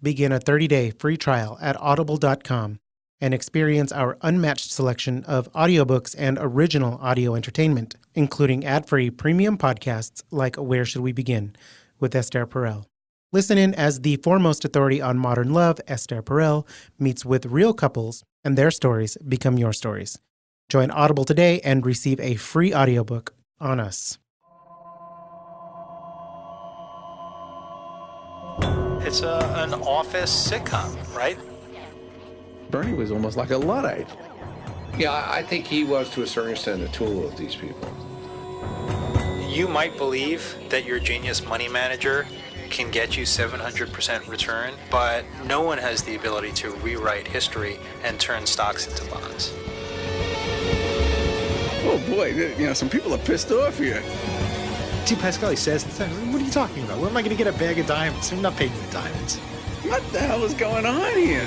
Begin a 30-day free trial at audible.com and experience our unmatched selection of audiobooks and original audio entertainment, including ad-free premium podcasts like Where Should We Begin? With Esther Perel. Listen in as the foremost authority on modern love, Esther Perel, meets with real couples and their stories become your stories. Join Audible today and receive a free audiobook on us. It's an office sitcom, right? Bernie was almost like a Luddite. Yeah, I think he was, to a certain extent, a tool of these people. You might believe that your genius money manager can get you 700% return, but no one has the ability to rewrite history and turn stocks into bonds. Oh boy, some people are pissed off here. T. Pascali says, what are you talking about? Where am I going to get a bag of diamonds? I'm not paying you diamonds. What the hell is going on here?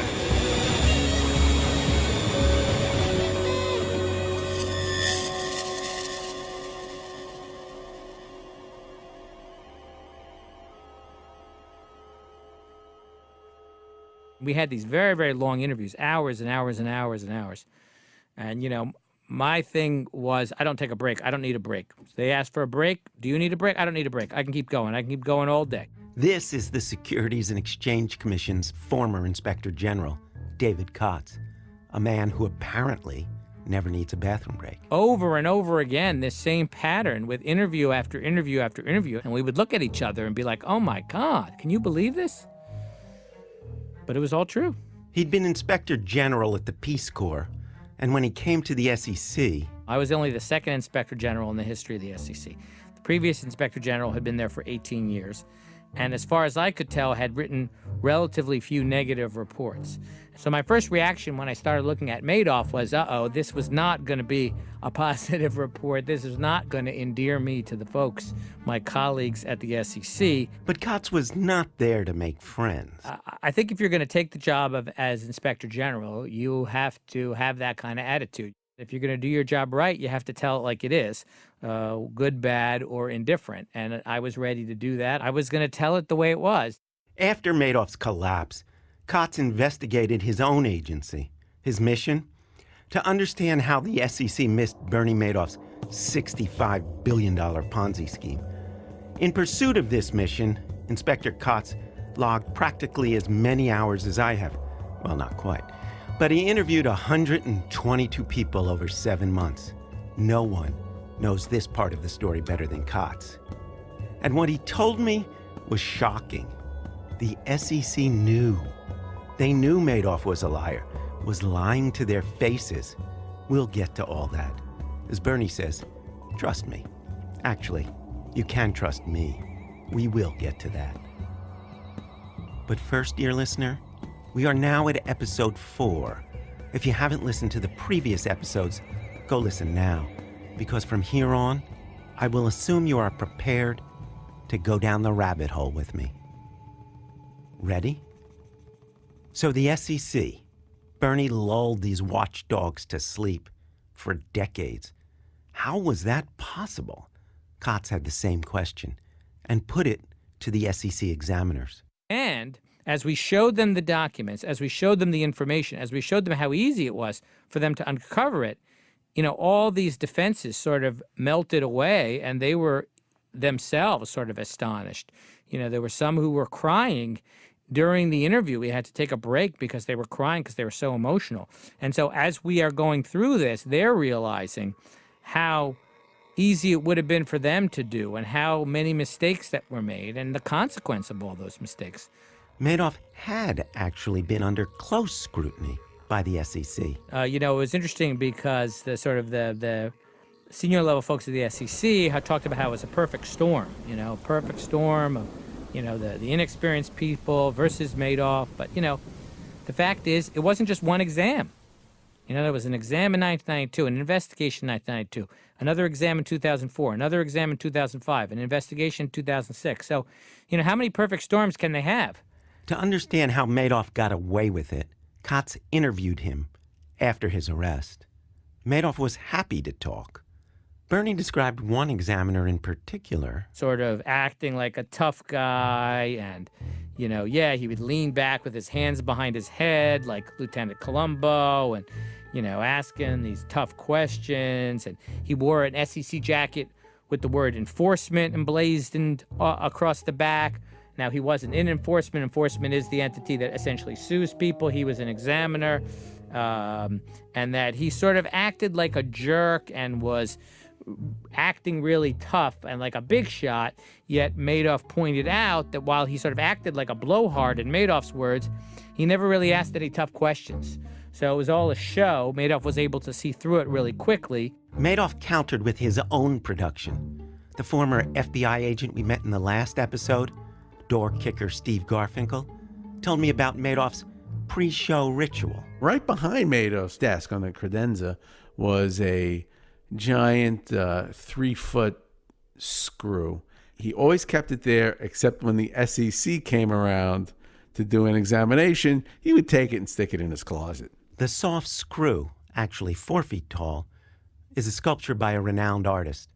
We had these very, very long interviews, hours and hours and hours and hours. And, my thing was, I don't take a break. I don't need a break. They asked for a break. Do you need a break? I don't need a break. I can keep going. I can keep going all day. This is the Securities and Exchange Commission's former Inspector General, David Kotz, a man who apparently never needs a bathroom break. Over and over again, this same pattern with interview after interview after interview. And we would look at each other and be like, oh my God, can you believe this? But it was all true. He'd been Inspector General at the Peace Corps, and when he came to the SEC... I was only the second Inspector General in the history of the SEC. The previous Inspector General had been there for 18 years, and as far as I could tell, had written relatively few negative reports. So my first reaction when I started looking at Madoff was, this was not going to be a positive report. This is not going to endear me to the folks, my colleagues at the SEC. But Kotz was not there to make friends. I think if you're going to take the job as Inspector General, you have to have that kind of attitude. If you're going to do your job right, you have to tell it like it is, good, bad, or indifferent. And I was ready to do that. I was going to tell it the way it was. After Madoff's collapse, Kotz investigated his own agency. His mission? To understand how the SEC missed Bernie Madoff's $65 billion Ponzi scheme. In pursuit of this mission, Inspector Kotz logged practically as many hours as I have. Well, not quite. But he interviewed 122 people over 7 months. No one knows this part of the story better than Kotz. And what he told me was shocking. The SEC knew. They knew Madoff was a liar, was lying to their faces. We'll get to all that. As Bernie says, trust me. Actually, you can trust me. We will get to that. But first, dear listener, we are now at episode 4. If you haven't listened to the previous episodes, go listen now, because from here on, I will assume you are prepared to go down the rabbit hole with me. Ready? So the SEC, Bernie lulled these watchdogs to sleep for decades. How was that possible? Kotz had the same question and put it to the SEC examiners. And as we showed them the documents, as we showed them the information, as we showed them how easy it was for them to uncover it, all these defenses sort of melted away, and they were themselves sort of astonished. There were some who were crying during the interview. We had to take a break because they were crying because they were so emotional. And so as we are going through this, they're realizing how easy it would have been for them to do and how many mistakes that were made and the consequence of all those mistakes. Madoff had actually been under close scrutiny by the SEC. It was interesting because the senior level folks of the SEC had talked about how it was a perfect storm, perfect storm of, the inexperienced people versus Madoff. But, the fact is, it wasn't just one exam. There was an exam in 1992, an investigation in 1992, another exam in 2004, another exam in 2005, an investigation in 2006. So, how many perfect storms can they have? To understand how Madoff got away with it, Kotz interviewed him after his arrest. Madoff was happy to talk. Bernie described one examiner in particular. Sort of acting like a tough guy and, He would lean back with his hands behind his head like Lieutenant Columbo and, asking these tough questions. And he wore an SEC jacket with the word enforcement emblazoned across the back. Now, he wasn't in enforcement. Enforcement is the entity that essentially sues people. He was an examiner. And that he sort of acted like a jerk and was acting really tough and like a big shot, yet Madoff pointed out that while he sort of acted like a blowhard, in Madoff's words, he never really asked any tough questions. So it was all a show. Madoff was able to see through it really quickly. Madoff countered with his own production. The former FBI agent we met in the last episode, door kicker Steve Garfinkel, told me about Madoff's pre-show ritual. Right behind Madoff's desk on the credenza was a giant 3-foot screw. He always kept it there, except when the SEC came around to do an examination, he would take it and stick it in his closet. The soft screw, actually 4 feet tall, is a sculpture by a renowned artist.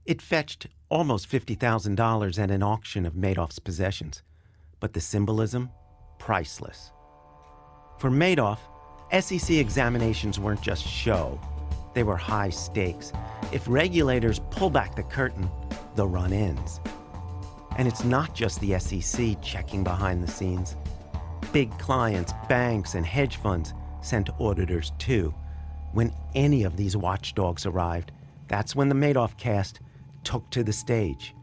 It fetched almost $50,000 at an auction of Madoff's possessions, but the symbolism, priceless. For Madoff, SEC examinations weren't just show. They were high stakes. If regulators pull back the curtain, the run ends. And it's not just the SEC checking behind the scenes. Big clients, banks, and hedge funds sent auditors too. When any of these watchdogs arrived, that's when the Madoff cast took to the stage.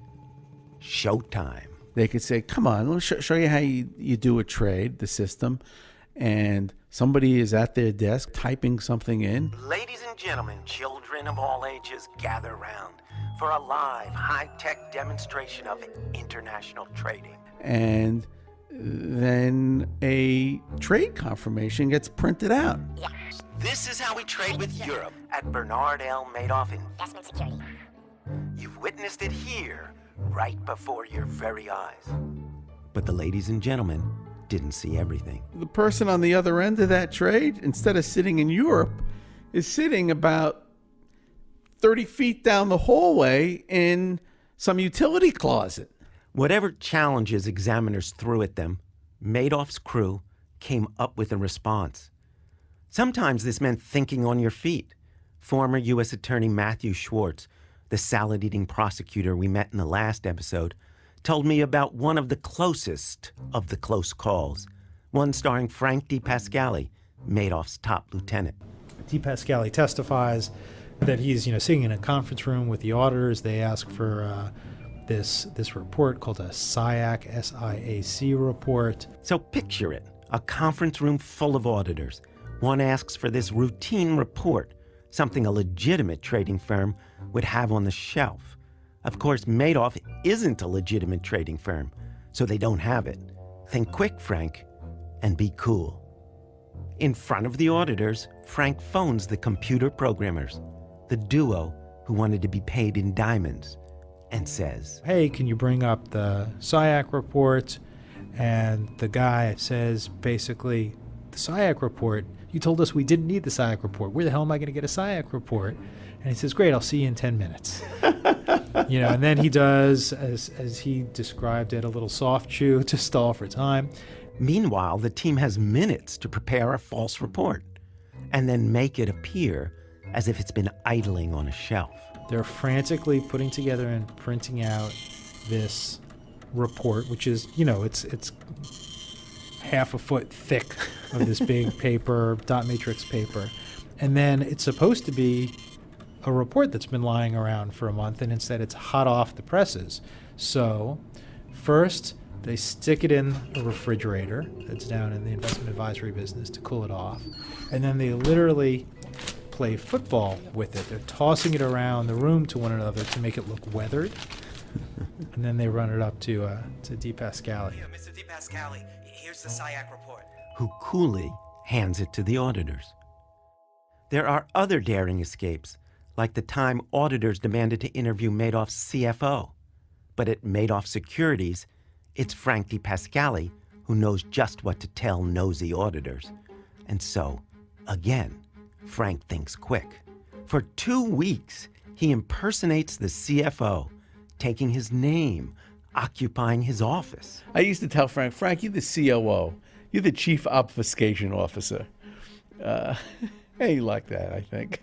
Showtime. They could say, come on, let me show you how you do a trade, the system. And somebody is at their desk typing something in. Ladies and gentlemen, children of all ages, gather round for a live, high-tech demonstration of international trading. And then a trade confirmation gets printed out. Yeah. This is how we trade with Europe at Bernard L. Madoff Investment Security. You've witnessed it here, right before your very eyes. But the ladies and gentlemen didn't see everything. The person on the other end of that trade, instead of sitting in Europe, is sitting about 30 feet down the hallway in some utility closet. Whatever challenges examiners threw at them, Madoff's crew came up with a response. Sometimes this meant thinking on your feet. Former U.S. Attorney Matthew Schwartz, the salad-eating prosecutor we met in the last episode, told me about one of the closest of the close calls, one starring Frank DePascali, Madoff's top lieutenant. DePascali testifies that he's, sitting in a conference room with the auditors. They ask for this report called a SIAC, S-I-A-C report. So picture it, a conference room full of auditors. One asks for this routine report, something a legitimate trading firm would have on the shelf. Of course, Madoff isn't a legitimate trading firm, so they don't have it. Think quick, Frank, and be cool. In front of the auditors, Frank phones the computer programmers, the duo who wanted to be paid in diamonds, and says, "Hey, can you bring up the SIAC report?" And the guy says, basically, "The SIAC report? You told us we didn't need the SIAC report. Where the hell am I going to get a SIAC report?" And he says, "Great, I'll see you in 10 minutes. And then he does, as he described it, a little soft chew to stall for time. Meanwhile, the team has minutes to prepare a false report and then make it appear as if it's been idling on a shelf. They're frantically putting together and printing out this report, which is, it's half a foot thick of this big paper, dot matrix paper. And then it's supposed to be a report that's been lying around for a month, and instead it's hot off the presses. So first they stick it in a refrigerator that's down in the investment advisory business to cool it off. And then they literally play football with it. They're tossing it around the room to one another to make it look weathered. And then they run it up to DePascali. Here, Mr. DePascali, here's the SIAC report. Who coolly hands it to the auditors. There are other daring escapes, like the time auditors demanded to interview Madoff's CFO. But at Madoff Securities, it's Frank DePascali who knows just what to tell nosy auditors. And so, again, Frank thinks quick. For 2 weeks, he impersonates the CFO, taking his name, occupying his office. I used to tell Frank, you're the COO. You're the Chief Obfuscation Officer. He liked that, I think.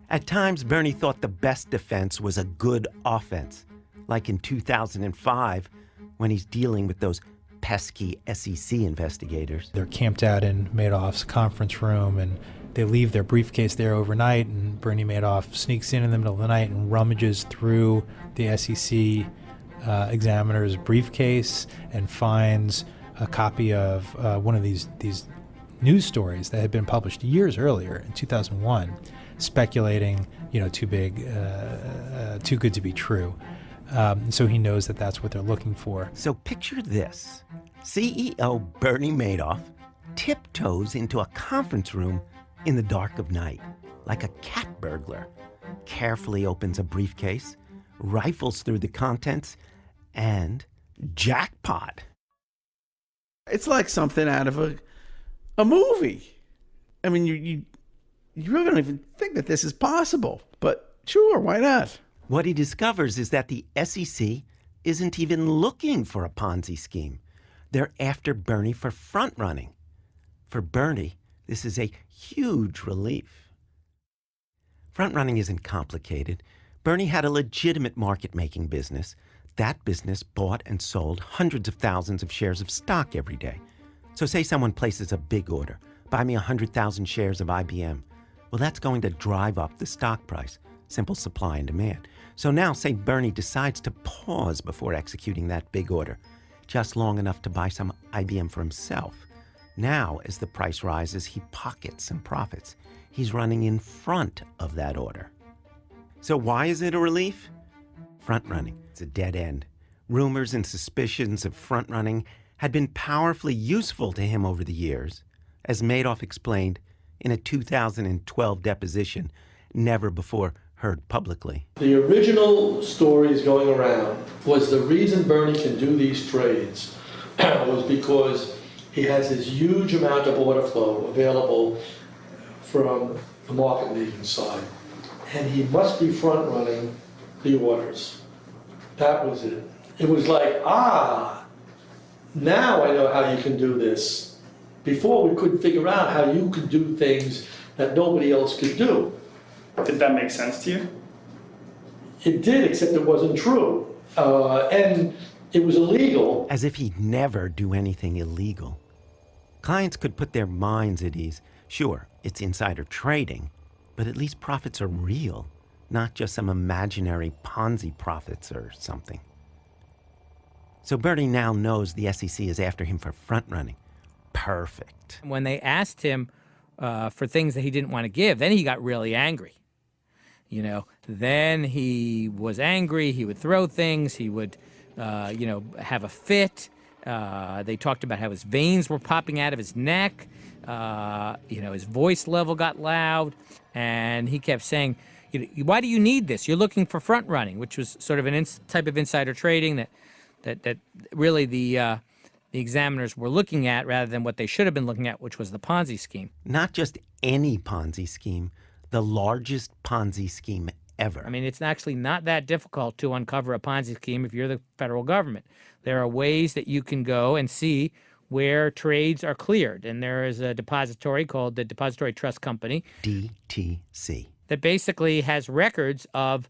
At times, Bernie thought the best defense was a good offense, like in 2005 when he's dealing with those pesky SEC investigators. They're camped out in Madoff's conference room, and they leave their briefcase there overnight, and Bernie Madoff sneaks in the middle of the night and rummages through the SEC examiner's briefcase and finds a copy of one of these news stories that had been published years earlier in 2001, speculating, too good to be true. So he knows that that's what they're looking for. So picture this. CEO Bernie Madoff tiptoes into a conference room in the dark of night, like a cat burglar, carefully opens a briefcase, rifles through the contents, and jackpot. It's like something out of a movie. I mean, you really don't even think that this is possible, but sure, why not? What he discovers is that the SEC isn't even looking for a Ponzi scheme. They're after Bernie for front-running. For Bernie, this is a huge relief. Front-running isn't complicated. Bernie had a legitimate market-making business. That business bought and sold hundreds of thousands of shares of stock every day. So say someone places a big order, buy me 100,000 shares of IBM. Well, that's going to drive up the stock price. Simple supply and demand. So now say Bernie decides to pause before executing that big order, just long enough to buy some IBM for himself. Now, as the price rises, he pockets some profits. He's running in front of that order. So why is it a relief? Front-running. It's a dead end. Rumors and suspicions of front-running had been powerfully useful to him over the years, as Madoff explained in a 2012 deposition, never before heard publicly. The original stories going around was the reason Bernie can do these trades was because he has this huge amount of order flow available from the market making side. And he must be front running the orders. That was it. It was like, now I know how you can do this. Before we couldn't figure out how you could do things that nobody else could do. Did that make sense to you? It did, except it wasn't true. And it was illegal. As if he'd never do anything illegal. Clients could put their minds at ease. Sure, it's insider trading, but at least profits are real, not just some imaginary Ponzi profits or something. So Bernie now knows the SEC is after him for front-running. Perfect. When they asked him for things that he didn't want to give, then he got really angry. Then he was angry. He would throw things. He would, have a fit. They talked about how his veins were popping out of his neck. His voice level got loud. And he kept saying, why do you need this? You're looking for front running, which was sort of an type of insider trading that really the examiners were looking at rather than what they should have been looking at, which was the Ponzi scheme. Not just any Ponzi scheme, the largest Ponzi scheme ever. I mean, it's actually not that difficult to uncover a Ponzi scheme if you're the federal government. There are ways that you can go and see where trades are cleared. And there is a depository called the Depository Trust Company, DTC, that basically has records of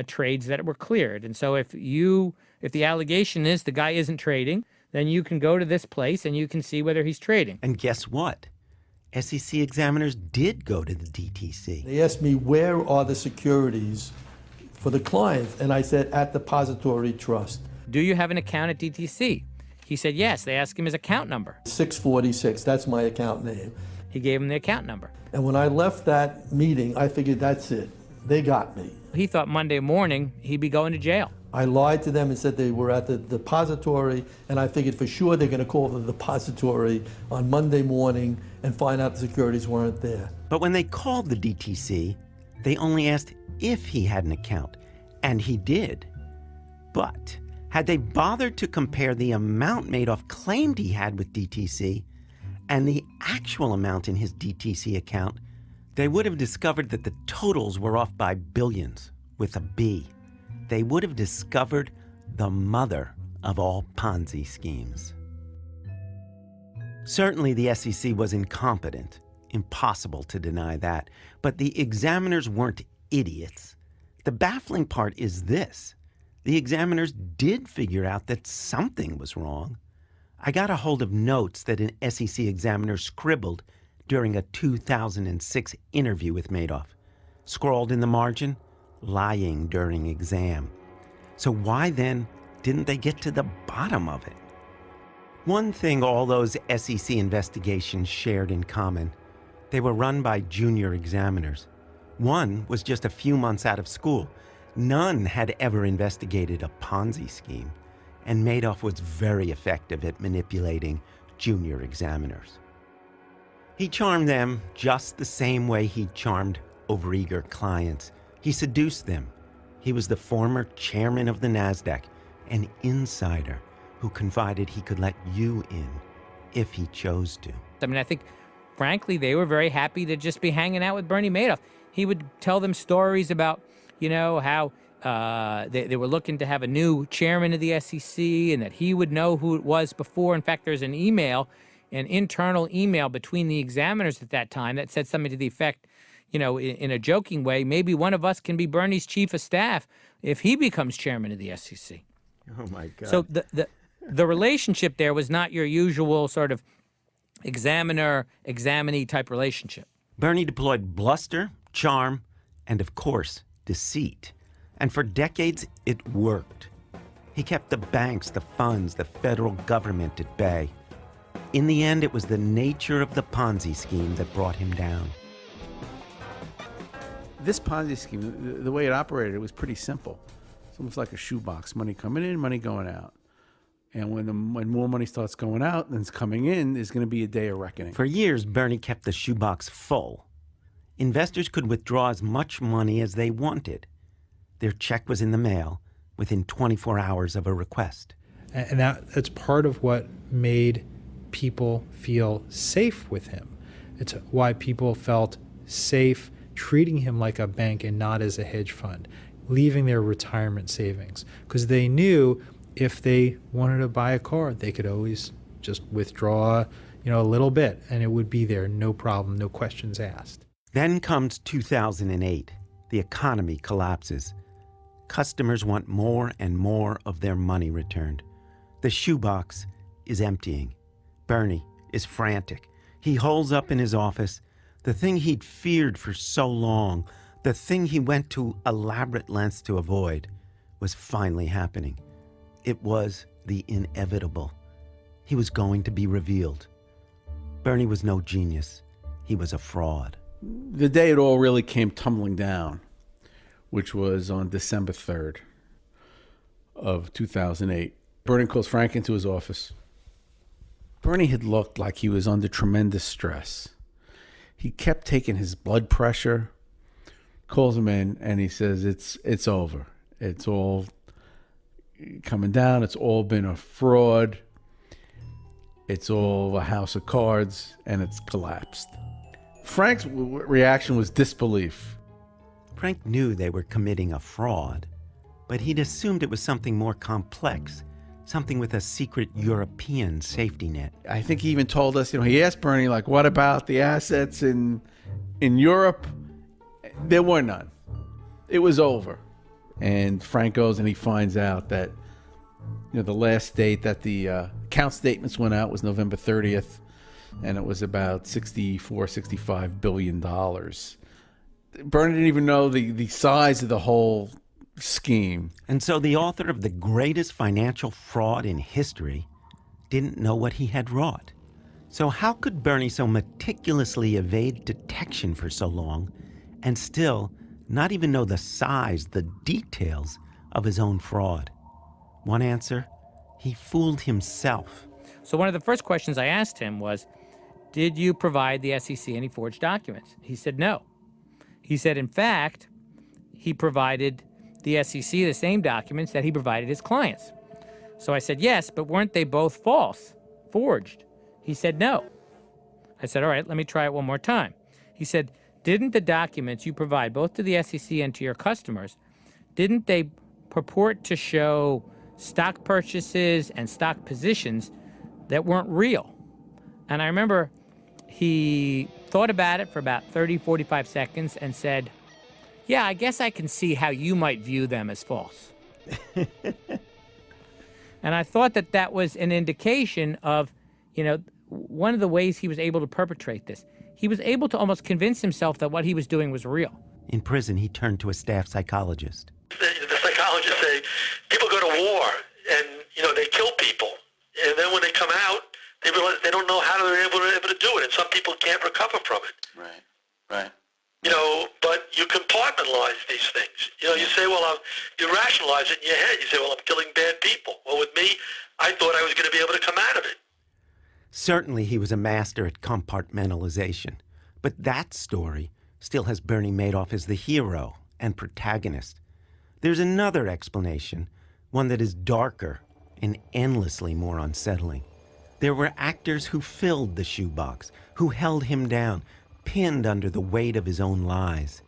trades that were cleared. And so if the allegation is the guy isn't trading, then you can go to this place and you can see whether he's trading. And guess what? SEC examiners did go to the DTC. They asked me, where are the securities for the clients? And I said, at Depository Trust. Do you have an account at DTC? He said, yes. They asked him his account number. 646, that's my account name. He gave him the account number. And when I left that meeting, I figured that's it. They got me. He thought Monday morning he'd be going to jail. I lied to them and said they were at the depository, and I figured for sure they're going to call the depository on Monday morning and find out the securities weren't there. But when they called the DTC, they only asked if he had an account, and he did. But had they bothered to compare the amount Madoff claimed he had with DTC and the actual amount in his DTC account, they would have discovered that the totals were off by billions, with a B. They would have discovered the mother of all Ponzi schemes. Certainly the SEC was incompetent. Impossible to deny that. But the examiners weren't idiots. The baffling part is this. The examiners did figure out that something was wrong. I got a hold of notes that an SEC examiner scribbled during a 2006 interview with Madoff. Scrawled in the margin, lying during exam. So why then didn't they get to the bottom of it? One thing all those SEC investigations shared in common, they were run by junior examiners. One was just a few months out of school. None had ever investigated a Ponzi scheme, and Madoff was very effective at manipulating junior examiners. He charmed them just the same way he charmed overeager clients. He seduced them. He was the former chairman of the NASDAQ, an insider who confided he could let you in if he chose to. I mean, I think, frankly, they were very happy to just be hanging out with Bernie Madoff. He would tell them stories about, how they were looking to have a new chairman of the SEC and that he would know who it was before. In fact, there's an internal email between the examiners at that time that said something to the effect, in a joking way, maybe one of us can be Bernie's chief of staff if he becomes chairman of the SEC. Oh, my God. So the relationship there was not your usual sort of examiner-examinee type relationship. Bernie deployed bluster, charm, and, of course, deceit. And for decades, it worked. He kept the banks, the funds, the federal government at bay. In the end, it was the nature of the Ponzi scheme that brought him down. This Ponzi scheme, the way it operated, it was pretty simple. It's almost like a shoebox. Money coming in, money going out. And when more money starts going out than it's coming in, there's going to be a day of reckoning. For years, Bernie kept the shoebox full. Investors could withdraw as much money as they wanted. Their check was in the mail within 24 hours of a request. And that's part of what made people feel safe with him. It's why people felt safe treating him like a bank and not as a hedge fund, leaving their retirement savings. Because they knew if they wanted to buy a car, they could always just withdraw, a little bit, and it would be there, no problem, no questions asked. Then comes 2008. The economy collapses. Customers want more and more of their money returned. The shoebox is emptying. Bernie is frantic. He holds up in his office the thing he'd feared for so long, the thing he went to elaborate lengths to avoid, was finally happening. It was the inevitable. He was going to be revealed. Bernie was no genius. He was a fraud. The day it all really came tumbling down, which was on December 3rd of 2008. Bernie calls Frank into his office. Bernie had looked like he was under tremendous stress. He kept taking his blood pressure, calls him in, and he says, it's over. It's all coming down. It's all been a fraud. It's all a house of cards, and it's collapsed. Frank's reaction was disbelief. Frank knew they were committing a fraud, but he'd assumed it was something more complex, something with a secret European safety net. I think he even told us, he asked Bernie, what about the assets in Europe? There were none. It was over. And Frank goes and he finds out that, the last date that the account statements went out was November 30th, and it was about $65 billion. Bernie didn't even know the size of the whole scheme. And so the author of the greatest financial fraud in history didn't know what he had wrought. So how could Bernie so meticulously evade detection for so long and still not even know the size, the details of his own fraud? One answer, he fooled himself. So one of the first questions I asked him was, did you provide the SEC any forged documents? He said no. He said, in fact, he provided the SEC the same documents that he provided his clients. So I said, yes, but weren't they both false, forged? He said, no. I said, all right, let me try it one more time. He said, didn't the documents you provide both to the SEC and to your customers, didn't they purport to show stock purchases and stock positions that weren't real. And I remember he thought about it for about 30, 45 seconds and said, yeah, I guess I can see how you might view them as false. And I thought that that was an indication of, one of the ways he was able to perpetrate this. He was able to almost convince himself that what he was doing was real. In prison, he turned to a staff psychologist. The psychologists say people go to war and, they kill people. And then when they come out, they realize they don't know how they're able to do it. And some people can't recover from it. Right. But you compartmentalize these things. You say, you rationalize it in your head. You say, I'm killing bad people. Well, with me, I thought I was going to be able to come out of it. Certainly he was a master at compartmentalization. But that story still has Bernie Madoff as the hero and protagonist. There's another explanation, one that is darker and endlessly more unsettling. There were actors who filled the shoebox, who held him down, pinned under the weight of his own lies.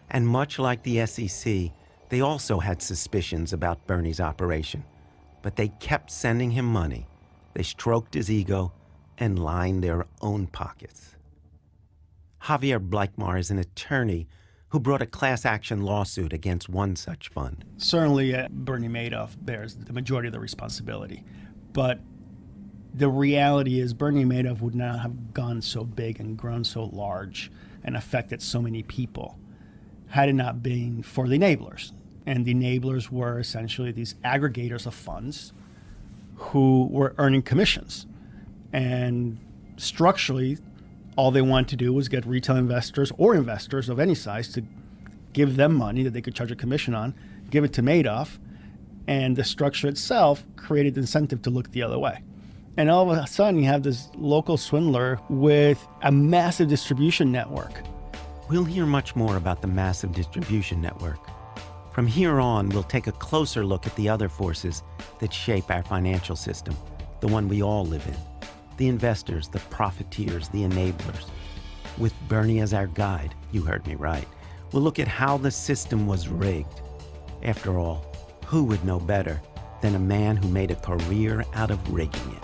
And much like the SEC, they also had suspicions about Bernie's operation. But they kept sending him money. They stroked his ego and lined their own pockets. Javier Blakemar is an attorney who brought a class action lawsuit against one such fund. Certainly, Bernie Madoff bears the majority of the responsibility. But the reality is Bernie Madoff would not have gone so big and grown so large and affected so many people had it not been for the enablers. And the enablers were essentially these aggregators of funds who were earning commissions. And structurally, all they wanted to do was get retail investors or investors of any size to give them money that they could charge a commission on, give it to Madoff, and the structure itself created the incentive to look the other way. And all of a sudden, you have this local swindler with a massive distribution network. We'll hear much more about the massive distribution network. From here on, we'll take a closer look at the other forces that shape our financial system, the one we all live in. The investors, the profiteers, the enablers. With Bernie as our guide, you heard me right, we'll look at how the system was rigged. After all, who would know better than a man who made a career out of rigging it?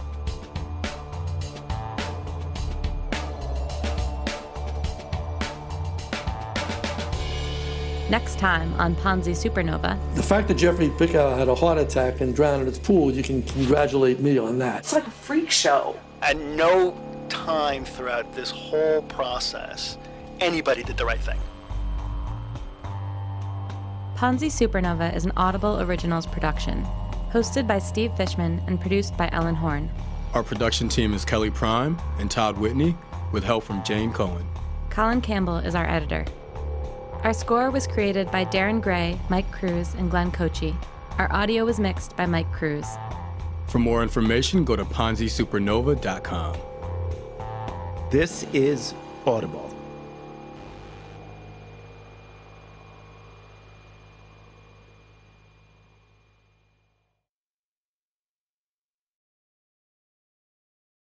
Next time on Ponzi Supernova. The fact that Jeffrey Pickow had a heart attack and drowned in his pool, you can congratulate me on that. It's like a freak show. At no time throughout this whole process, anybody did the right thing. Ponzi Supernova is an Audible Originals production, hosted by Steve Fishman and produced by Ellen Horn. Our production team is Kelly Prime and Todd Whitney, with help from Jane Cohen. Colin Campbell is our editor. Our score was created by Darren Gray, Mike Cruz, and Glenn Kochi. Our audio was mixed by Mike Cruz. For more information, go to ponzisupernova.com. This is Audible.